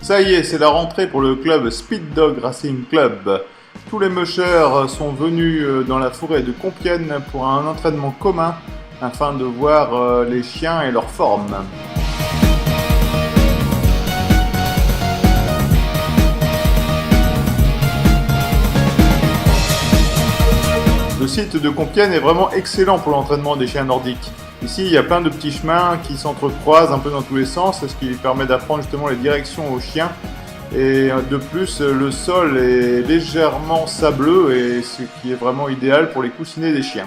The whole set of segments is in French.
Ça y est, c'est la rentrée pour le club Speed Dog Racing Club. Tous les mushers sont venus dans la forêt de Compiègne pour un entraînement commun afin de voir les chiens et leur forme. Le site de Compiègne est vraiment excellent pour l'entraînement des chiens nordiques. Ici, il y a plein de petits chemins qui s'entrecroisent un peu dans tous les sens, ce qui permet d'apprendre justement les directions aux chiens. Et de plus, le sol est légèrement sableux, et ce qui est vraiment idéal pour les coussinets des chiens.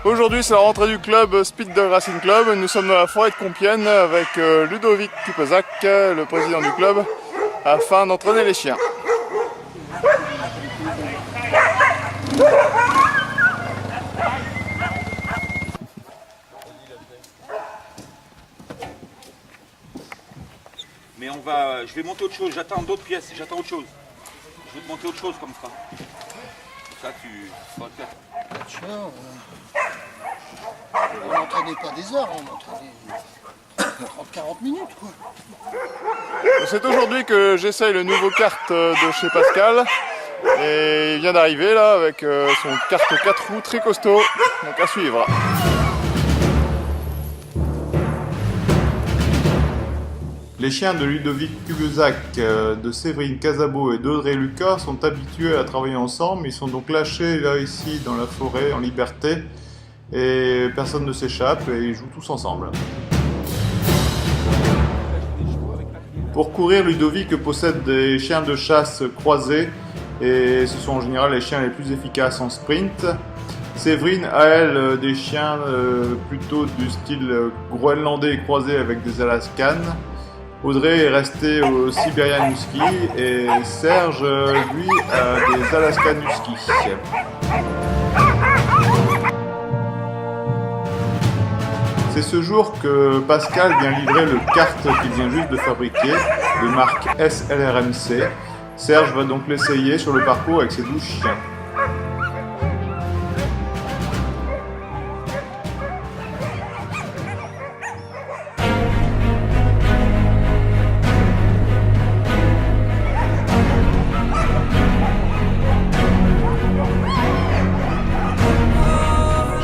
Aujourd'hui, c'est la rentrée du club Speed Dog Racing Club. Nous sommes dans la forêt de Compiègne avec Ludovic Kupezac, le président du club, afin d'entraîner les chiens. Mais je vais monter autre chose, j'attends d'autres pièces, j'attends autre chose. Je vais te monter autre chose comme ça. Ça, tu vas le faire. Tiens, on n'entraînait pas des heures, on entraînait 30-40 minutes, quoi. C'est aujourd'hui que j'essaye le nouveau kart de chez Pascal. Et il vient d'arriver là avec son kart 4 roues très costaud. Donc à suivre. Les chiens de Ludovic Kupezac, de Séverine Casabo et d'Audrey Lucas sont habitués à travailler ensemble. Ils sont donc lâchés là ici dans la forêt en liberté et personne ne s'échappe et ils jouent tous ensemble. Pour courir, Ludovic possède des chiens de chasse croisés et ce sont en général les chiens les plus efficaces en sprint. Séverine a elle des chiens plutôt du style groenlandais croisés avec des Alaskan. Audrey est resté au Siberian Husky et Serge, lui, a des Alaskan Husky. C'est ce jour que Pascal vient livrer le kart qu'il vient juste de fabriquer, de marque SLRMC. Serge va donc l'essayer sur le parcours avec ses 12 chiens.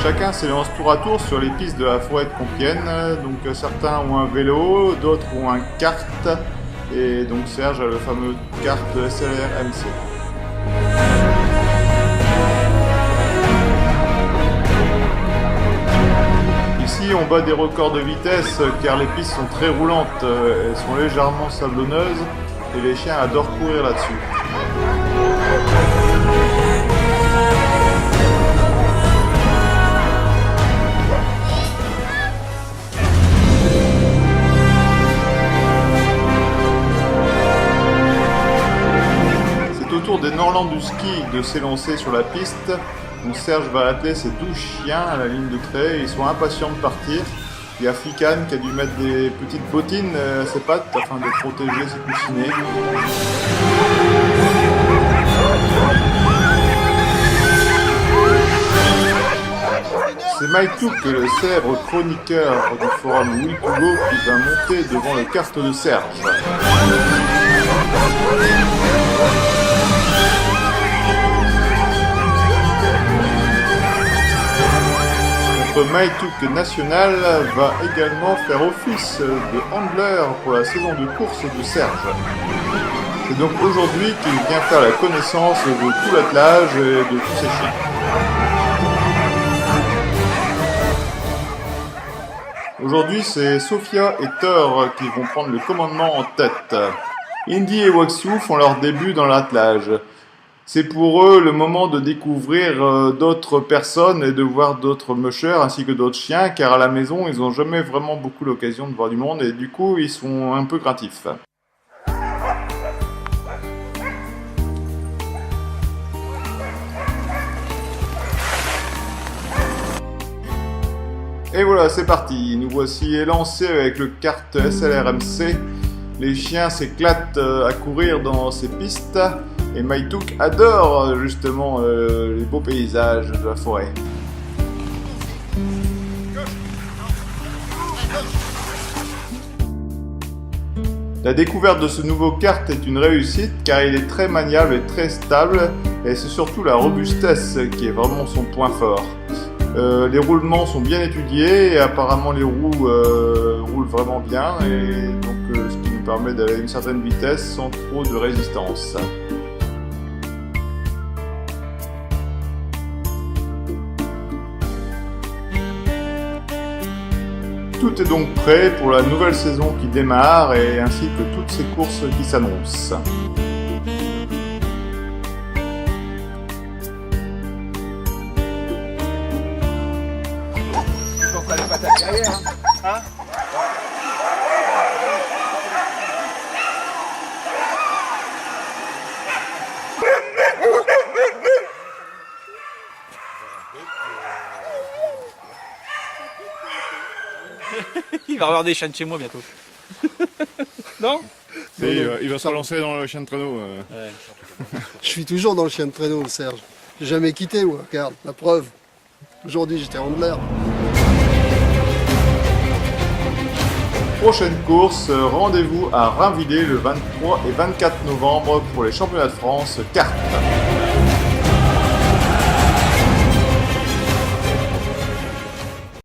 Chacun s'élance tour à tour sur les pistes de la forêt de Compiègne. Donc certains ont un vélo, d'autres ont un kart. Et donc Serge a le fameux kart SLR-MC. Ici on bat des records de vitesse car les pistes sont très roulantes. Elles sont légèrement sablonneuses et les chiens adorent courir là-dessus. Autour des Norlands du ski de s'élancer sur la piste. Donc Serge va atteler ses 12 chiens à la ligne de trait. Ils sont impatients de partir. Il y a Fican qui a dû mettre des petites bottines à ses pattes afin de protéger ses coussinets. C'est Mike Touk, le célèbre chroniqueur du forum Will2Go, qui va monter devant le kart de Serge. Notre Maïtouk national va également faire office de handler pour la saison de course de Serge. C'est donc aujourd'hui qu'il vient faire la connaissance de tout l'attelage et de tous ses chiens. Aujourd'hui, c'est Sophia et Thor qui vont prendre le commandement en tête. Indy et Waksu font leur début dans l'attelage. C'est pour eux le moment de découvrir d'autres personnes et de voir d'autres mushers ainsi que d'autres chiens, car à la maison, ils n'ont jamais vraiment beaucoup l'occasion de voir du monde et du coup, ils sont un peu craintifs. Et voilà, c'est parti. Nous voici élancés avec le kart SLRMC. Les chiens s'éclatent à courir dans ces pistes. Et Maïtouk adore justement les beaux paysages de la forêt. La découverte de ce nouveau kart est une réussite car il est très maniable et très stable et c'est surtout la robustesse qui est vraiment son point fort. Les roulements sont bien étudiés et apparemment les roues roulent vraiment bien et donc ce qui nous permet d'aller à une certaine vitesse sans trop de résistance. Tout est donc prêt pour la nouvelle saison qui démarre et ainsi que toutes ces courses qui s'annoncent. Donc elle est pas ta carrière, hein. Il va avoir des chiens de chez moi bientôt. Non? Il va se relancer dans le chien de traîneau. Ouais. Je suis toujours dans le chien de traîneau, Serge. J'ai jamais quitté, moi. Regarde, la preuve. Aujourd'hui, j'étais en l'air. Prochaine course, rendez-vous à Rainvilliers le 23 et 24 novembre pour les championnats de France kart.